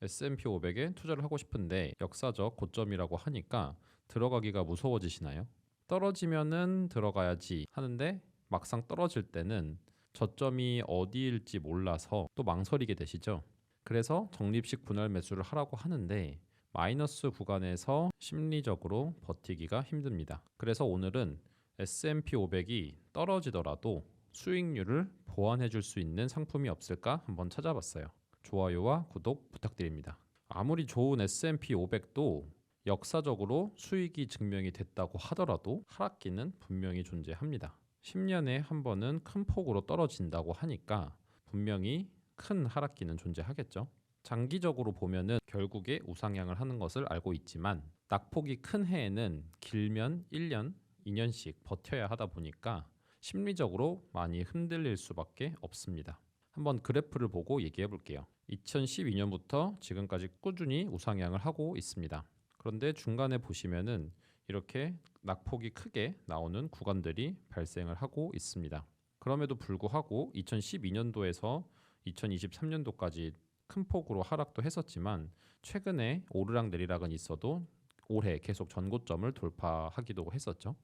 S&P 500에 투자를 하고 싶은데 역사적 고점이라고 하니까 들어가기가 무서워지시나요? 떨어지면은 들어가야지 하는데 막상 떨어질 때는 저점이 어디일지 몰라서 또 망설이게 되시죠. 그래서 적립식 분할 매수를 하라고 하는데 마이너스 구간에서 심리적으로 버티기가 힘듭니다. 그래서 오늘은 S&P 500이 떨어지더라도 수익률을 보완해 줄 수 있는 상품이 없을까 한번 찾아봤어요. 좋아요와 구독 부탁드립니다. 아무리 좋은 S&P 500도 역사적으로 수익이 증명이 됐다고 하더라도 하락기는 분명히 존재합니다. 10년에 한 번은 큰 폭으로 떨어진다고 하니까 분명히 큰 하락기는 존재하겠죠. 장기적으로 보면은 결국에 우상향을 하는 것을 알고 있지만 낙폭이 큰 해에는 길면 1년, 2년씩 버텨야 하다 보니까 심리적으로 많이 흔들릴 수밖에 없습니다. 한번 그래프를 보고 얘기해 볼게요. 2012년부터 지금까지 꾸준히 우상향을 하고 있습니다. 그런데 중간에 보시면은 이렇게 낙폭이 크게 나오는 구간들이 발생을 하고 있습니다. 그럼에도 불구하고 2012년도에서 2023년도까지 큰 폭으로 하락도 했었지만 최근에 오르락 내리락은 있어도 올해 계속 전고점을 돌파하기도 했었죠.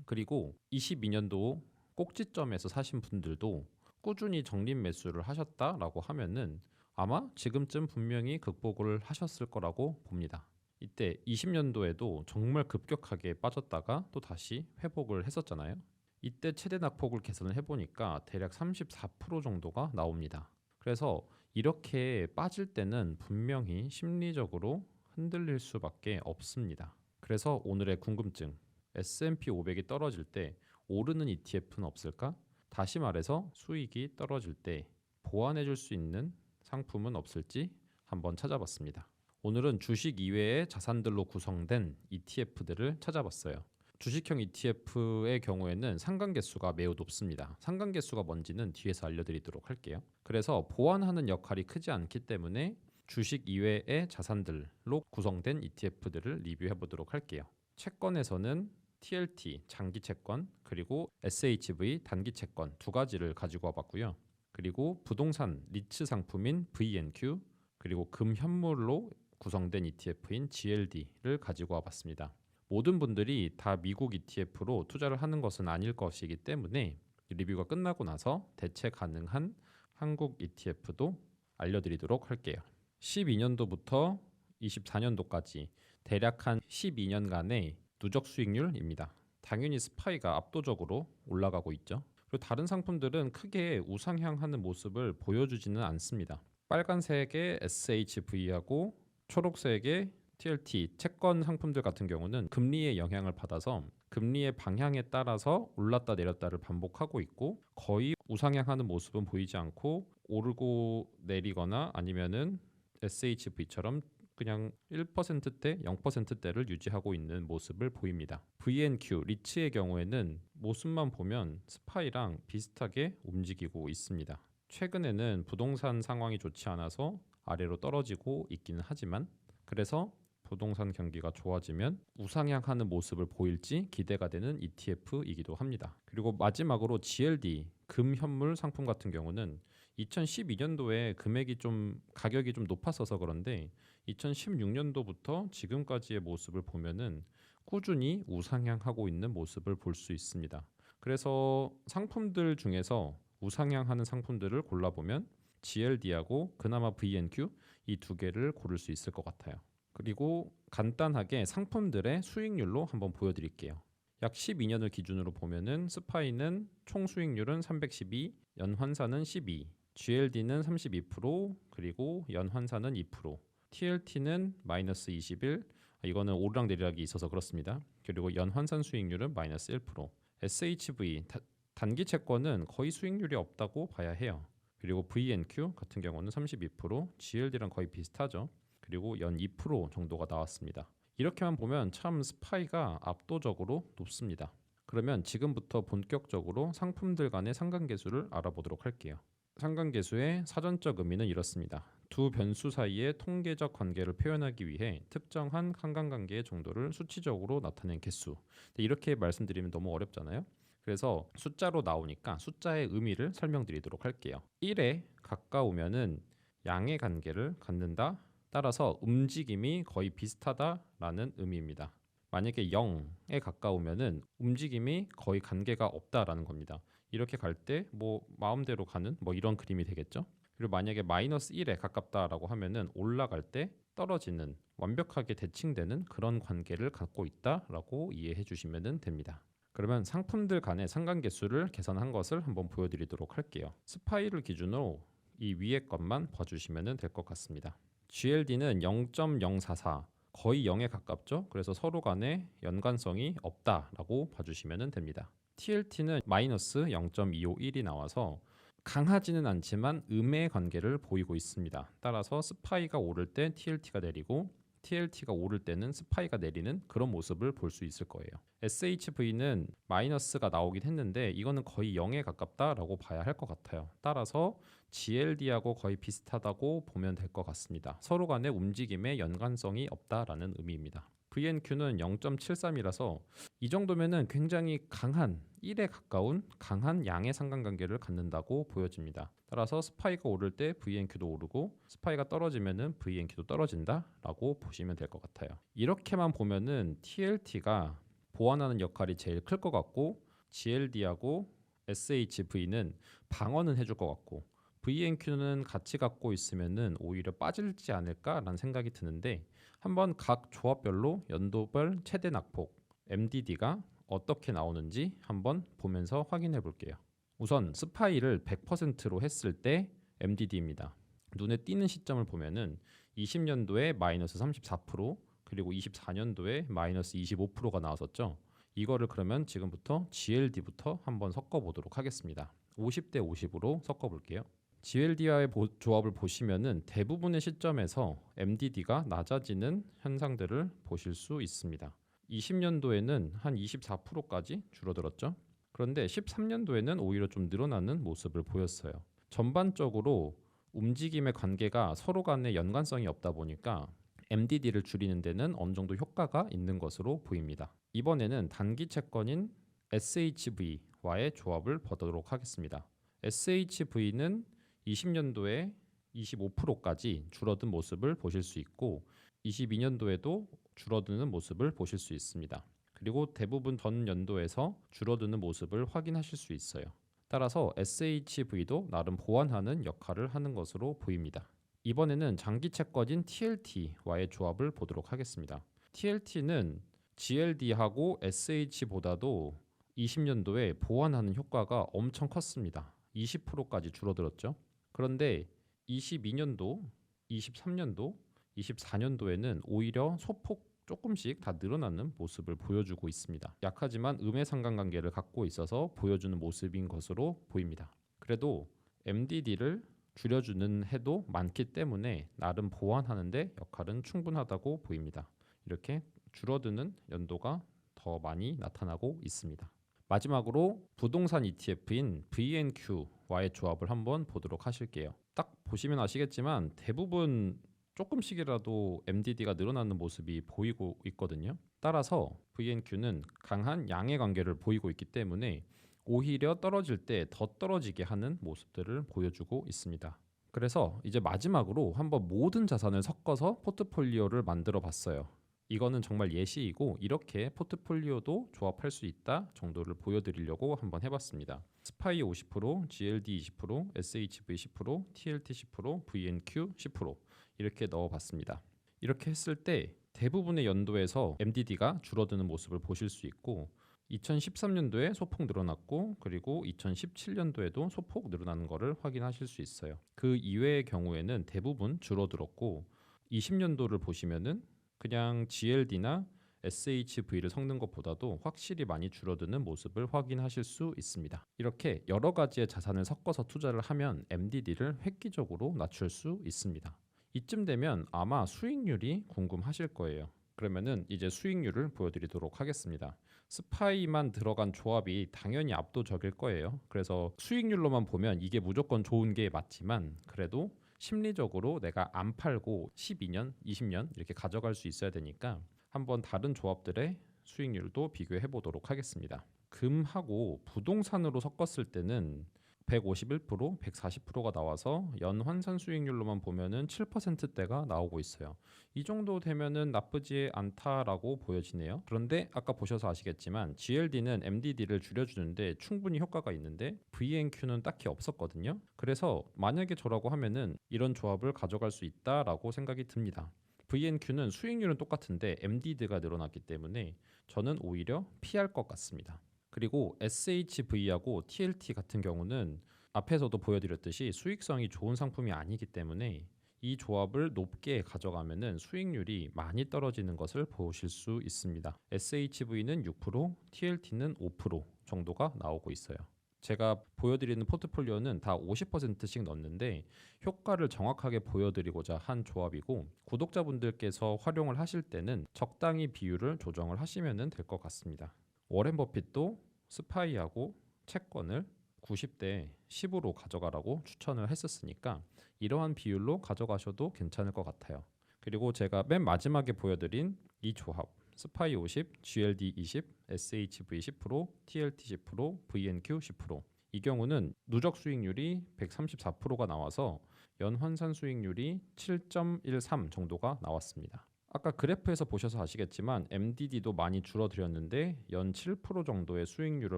그리고 22년도 꼭지점에서 사신 분들도 꾸준히 적립 매수를 하셨다라고 하면은 아마 지금쯤 분명히 극복을 하셨을 거라고 봅니다. 이때 20년도에도 정말 급격하게 빠졌다가 또 다시 회복을 했었잖아요. 이때 최대 낙폭을 계산을 해보니까 대략 34% 정도가 나옵니다. 그래서 이렇게 빠질 때는 분명히 심리적으로 흔들릴 수밖에 없습니다. 그래서 오늘의 궁금증, S&P 500이 떨어질 때 오르는 ETF는 없을까? 다시 말해서 수익이 떨어질 때 보완해 줄 수 있는 상품은 없을지 한번 찾아봤습니다. 오늘은 주식 이외의 자산들로 구성된 ETF들을 찾아봤어요. 주식형 ETF의 경우에는 상관 개수가 매우 높습니다. 상관 개수가 뭔지는 뒤에서 알려드리도록 할게요. 그래서 보완하는 역할이 크지 않기 때문에 주식 이외의 자산들로 구성된 ETF들을 리뷰해 보도록 할게요. 채권에서는 TLT 장기 채권 그리고 SHV 단기 채권 두 가지를 가지고 와봤고요. 그리고 부동산 리츠 상품인 VNQ 그리고 금 현물로 구성된 ETF인 GLD를 가지고 와봤습니다. 모든 분들이 다 미국 ETF로 투자를 하는 것은 아닐 것이기 때문에 리뷰가 끝나고 나서 대체 가능한 한국 ETF도 알려드리도록 할게요. 12년도부터 24년도까지 대략 한 12년간의 누적 수익률입니다. 당연히 스파이가 압도적으로 올라가고 있죠. 그리고 다른 상품들은 크게 우상향하는 모습을 보여주지는 않습니다. 빨간색의 SHV하고 초록색의 TLT 채권 상품들 같은 경우는 금리의 영향을 받아서 금리의 방향에 따라서 올랐다 내렸다를 반복하고 있고 거의 우상향하는 모습은 보이지 않고 오르고 내리거나 아니면은 SHV처럼 그냥 1%대, 0%대를 유지하고 있는 모습을 보입니다. VNQ, 리츠의 경우에는 모습만 보면 스파이랑 비슷하게 움직이고 있습니다. 최근에는 부동산 상황이 좋지 않아서 아래로 떨어지고 있기는 하지만 그래서 부동산 경기가 좋아지면 우상향하는 모습을 보일지 기대가 되는 ETF이기도 합니다. 그리고 마지막으로 GLD 금 현물 상품 같은 경우는 2012년도에 금액이 좀 가격이 좀 높았어서 그런데 2016년도부터 지금까지의 모습을 보면은 꾸준히 우상향하고 있는 모습을 볼 수 있습니다. 그래서 상품들 중에서 우상향하는 상품들을 골라보면 GLD하고 그나마 VNQ 이 두 개를 고를 수 있을 것 같아요. 그리고 간단하게 상품들의 수익률로 한번 보여드릴게요. 약 12년을 기준으로 보면은 스파이는 총 수익률은 312, 연환사는 12, GLD는 32%, 그리고 연환사는 2%, TLT는 마이너스 21, 이거는 오르락 내리락이 있어서 그렇습니다. 그리고 연환산 수익률은 마이너스 1%, SHV 단기 채권은 거의 수익률이 없다고 봐야 해요. 그리고 VNQ 같은 경우는 32%, GLD랑 거의 비슷하죠. 그리고 연 2% 정도가 나왔습니다. 이렇게만 보면 참 스파이가 압도적으로 높습니다. 그러면 지금부터 본격적으로 상품들 간의 상관계수를 알아보도록 할게요. 상관계수의 사전적 의미는 이렇습니다. 두 변수 사이의 통계적 관계를 표현하기 위해 특정한 상관관계의 정도를 수치적으로 나타낸 개수. 이렇게 말씀드리면 너무 어렵잖아요. 그래서 숫자로 나오니까 숫자의 의미를 설명드리도록 할게요. 1에 가까우면은 양의 관계를 갖는다, 따라서 움직임이 거의 비슷하다라는 의미입니다. 만약에 0에 가까우면은 움직임이 거의 관계가 없다라는 겁니다. 이렇게 갈 때 뭐 마음대로 가는 뭐 이런 그림이 되겠죠. 그리고 만약에 마이너스 1에 가깝다라고 하면은 올라갈 때 떨어지는 완벽하게 대칭되는 그런 관계를 갖고 있다라고 이해해 주시면 됩니다. 그러면 상품들 간의 상관계수를 계산한 것을 한번 보여드리도록 할게요. 스파이를 기준으로 이 위에 것만 봐주시면 될 것 같습니다. GLD는 0.044 거의 0에 가깝죠. 그래서 서로 간에 연관성이 없다라고 봐주시면 됩니다. TLT는 마이너스 0.251이 나와서 강하지는 않지만 음의 관계를 보이고 있습니다. 따라서 스파이가 오를 때 TLT가 내리고 TLT가 오를 때는 스파이가 내리는 그런 모습을 볼 수 있을 거예요. SHV는 마이너스가 나오긴 했는데 이거는 거의 0에 가깝다라고 봐야 할 것 같아요. 따라서 GLD하고 거의 비슷하다고 보면 될 것 같습니다. 서로 간의 움직임에 연관성이 없다라는 의미입니다. VNQ는 0.73이라서 이 정도면은 굉장히 강한 1에 가까운 강한 양의 상관관계를 갖는다고 보여집니다. 따라서 스파이가 오를 때 VNQ도 오르고 스파이가 떨어지면은 VNQ도 떨어진다라고 보시면 될 것 같아요. 이렇게만 보면은 TLT가 보완하는 역할이 제일 클 것 같고 GLD하고 SHV는 방어는 해줄 것 같고 VNQ는 같이 갖고 있으면은 오히려 빠질지 않을까라는 생각이 드는데 한번 각 조합별로 연도별 최대 낙폭 MDD가 어떻게 나오는지 한번 보면서 확인해 볼게요. 우선 스파이를 100%로 했을 때 MDD입니다. 눈에 띄는 시점을 보면은 20년도에 마이너스 34% 그리고 24년도에 마이너스 25%가 나왔었죠. 이거를 그러면 지금부터 GLD부터 한번 섞어 보도록 하겠습니다. 50대 50으로 섞어 볼게요. GLD와의 조합을 보시면은 대부분의 시점에서 MDD가 낮아지는 현상들을 보실 수 있습니다. 20년도에는 한 24%까지 줄어들었죠. 그런데 13년도에는 오히려 좀 늘어나는 모습을 보였어요. 전반적으로 움직임의 관계가 서로 간의 연관성이 없다 보니까 MDD를 줄이는 데는 어느 정도 효과가 있는 것으로 보입니다. 이번에는 단기 채권인 SHV와의 조합을 보도록 하겠습니다. SHV는 20년도에 25%까지 줄어든 모습을 보실 수 있고 22년도에도 줄어드는 모습을 보실 수 있습니다. 그리고 대부분 전 연도에서 줄어드는 모습을 확인하실 수 있어요. 따라서 SHV도 나름 보완하는 역할을 하는 것으로 보입니다. 이번에는 장기 채권인 TLT와의 조합을 보도록 하겠습니다. TLT는 GLD하고 SH보다도 20년도에 보완하는 효과가 엄청 컸습니다. 20%까지 줄어들었죠. 그런데 22년도, 23년도, 24년도에는 오히려 소폭 조금씩 다 늘어나는 모습을 보여주고 있습니다. 약하지만 음의 상관관계를 갖고 있어서 보여주는 모습인 것으로 보입니다. 그래도 MDD를 줄여주는 해도 많기 때문에 나름 보완하는 데 역할은 충분하다고 보입니다. 이렇게 줄어드는 연도가 더 많이 나타나고 있습니다. 마지막으로 부동산 ETF인 VNQ와의 조합을 한번 보도록 하실게요. 딱 보시면 아시겠지만 대부분 조금씩이라도 MDD가 늘어나는 모습이 보이고 있거든요. 따라서 VNQ는 강한 양의 관계를 보이고 있기 때문에 오히려 떨어질 때 더 떨어지게 하는 모습들을 보여주고 있습니다. 그래서 이제 마지막으로 한번 모든 자산을 섞어서 포트폴리오를 만들어 봤어요. 이거는 정말 예시이고 이렇게 포트폴리오도 조합할 수 있다 정도를 보여드리려고 한번 해봤습니다. 스파이 50%, GLD 20%, SHV 10%, TLT 10%, VNQ 10% 이렇게 넣어봤습니다. 이렇게 했을 때 대부분의 연도에서 MDD가 줄어드는 모습을 보실 수 있고 2013년도에 소폭 늘어났고 그리고 2017년도에도 소폭 늘어나는 것을 확인하실 수 있어요. 그 이외의 경우에는 대부분 줄어들었고 20년도를 보시면은 그냥 GLD나 SHV를 섞는 것보다도 확실히 많이 줄어드는 모습을 확인하실 수 있습니다. 이렇게 여러 가지의 자산을 섞어서 투자를 하면 MDD를 획기적으로 낮출 수 있습니다. 이쯤 되면 아마 수익률이 궁금하실 거예요. 그러면은 이제 수익률을 보여드리도록 하겠습니다. 스파이만 들어간 조합이 당연히 압도적일 거예요. 그래서 수익률로만 보면 이게 무조건 좋은 게 맞지만 그래도 심리적으로 내가 안 팔고 12년, 20년 이렇게 가져갈 수 있어야 되니까 한번 다른 조합들의 수익률도 비교해 보도록 하겠습니다. 금하고 부동산으로 섞었을 때는 151%, 140%가 나와서 연 환산 수익률로만 보면은 7%대가 나오고 있어요. 이 정도 되면은 나쁘지 않다라고 보여지네요. 그런데 아까 보셔서 아시겠지만 GLD는 MDD를 줄여주는데 충분히 효과가 있는데 VNQ는 딱히 없었거든요. 그래서 만약에 저라고 하면은 이런 조합을 가져갈 수 있다라고 생각이 듭니다. VNQ는 수익률은 똑같은데 MDD가 늘어났기 때문에 저는 오히려 피할 것 같습니다. 그리고 SHV하고 TLT 같은 경우는 앞에서도 보여드렸듯이 수익성이 좋은 상품이 아니기 때문에 이 조합을 높게 가져가면은 수익률이 많이 떨어지는 것을 보실 수 있습니다. SHV는 6%, TLT는 5% 정도가 나오고 있어요. 제가 보여드리는 포트폴리오는 다 50%씩 넣는데 효과를 정확하게 보여드리고자 한 조합이고 구독자분들께서 활용을 하실 때는 적당히 비율을 조정을 하시면 될 것 같습니다. 워렌 버핏도 스파이하고 채권을 90대 10으로 가져가라고 추천을 했었으니까 이러한 비율로 가져가셔도 괜찮을 것 같아요. 그리고 제가 맨 마지막에 보여드린 이 조합 스파이 50, GLD 20, SHV 10%, TLT 10%, VNQ 10%. 이 경우는 누적 수익률이 134%가 나와서 연 환산 수익률이 7.13 정도가 나왔습니다. 아까 그래프에서 보셔서 아시겠지만 MDD도 많이 줄어들었는데 연 7% 정도의 수익률을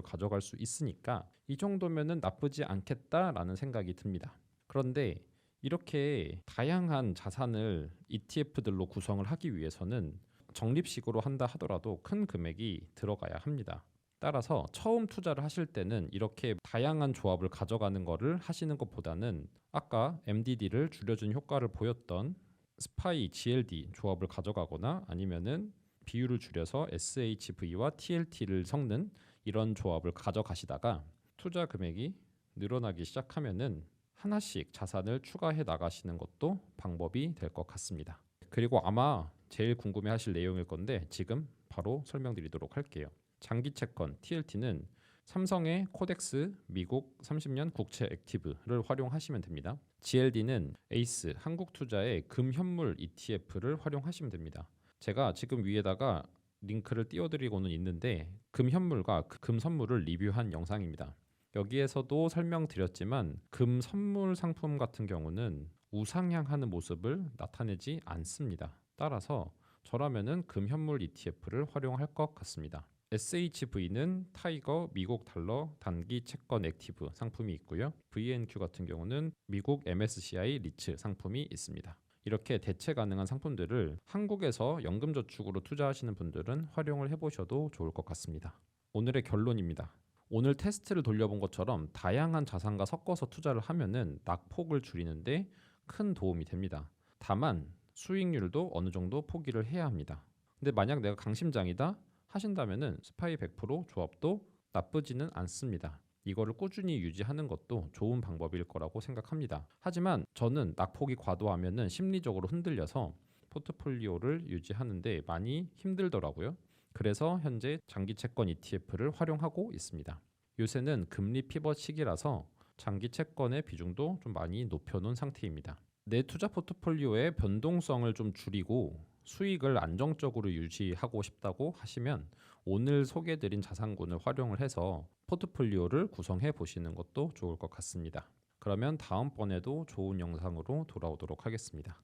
가져갈 수 있으니까 이 정도면은 나쁘지 않겠다라는 생각이 듭니다. 그런데 이렇게 다양한 자산을 ETF들로 구성을 하기 위해서는 적립식으로 한다 하더라도 큰 금액이 들어가야 합니다. 따라서 처음 투자를 하실 때는 이렇게 다양한 조합을 가져가는 것을 하시는 것보다는 아까 MDD를 줄여준 효과를 보였던 스파이 GLD 조합을 가져가거나 아니면은 비율을 줄여서 SHV와 TLT를 섞는 이런 조합을 가져가시다가 투자 금액이 늘어나기 시작하면은 하나씩 자산을 추가해 나가시는 것도 방법이 될 것 같습니다. 그리고 아마 제일 궁금해 하실 내용일 건데 지금 바로 설명드리도록 할게요. 장기 채권 TLT는 삼성의 코덱스 미국 30년 국채 액티브를 활용하시면 됩니다. GLD는 에이스 한국투자의 금현물 ETF를 활용하시면 됩니다. 제가 지금 위에다가 링크를 띄워드리고는 있는데 금현물과 금선물을 리뷰한 영상입니다. 여기에서도 설명드렸지만 금선물 상품 같은 경우는 우상향하는 모습을 나타내지 않습니다. 따라서 저라면은 금현물 ETF를 활용할 것 같습니다. SHV는 타이거 미국 달러 단기 채권 액티브 상품이 있고요. VNQ 같은 경우는 미국 MSCI 리츠 상품이 있습니다. 이렇게 대체 가능한 상품들을 한국에서 연금저축으로 투자하시는 분들은 활용을 해보셔도 좋을 것 같습니다. 오늘의 결론입니다. 오늘 테스트를 돌려본 것처럼 다양한 자산과 섞어서 투자를 하면은 낙폭을 줄이는데 큰 도움이 됩니다. 다만 수익률도 어느 정도 포기를 해야 합니다. 근데 만약 내가 강심장이다 하신다면은 스파이 100% 조합도 나쁘지는 않습니다. 이거를 꾸준히 유지하는 것도 좋은 방법일 거라고 생각합니다. 하지만 저는 낙폭이 과도하면은 심리적으로 흔들려서 포트폴리오를 유지하는데 많이 힘들더라고요. 그래서 현재 장기 채권 ETF를 활용하고 있습니다. 요새는 금리 피벗 시기라서 장기 채권의 비중도 좀 많이 높여놓은 상태입니다. 내 투자 포트폴리오의 변동성을 좀 줄이고 수익을 안정적으로 유지하고 싶다고 하시면 오늘 소개해드린 자산군을 활용을 해서 포트폴리오를 구성해 보시는 것도 좋을 것 같습니다. 그러면 다음번에도 좋은 영상으로 돌아오도록 하겠습니다.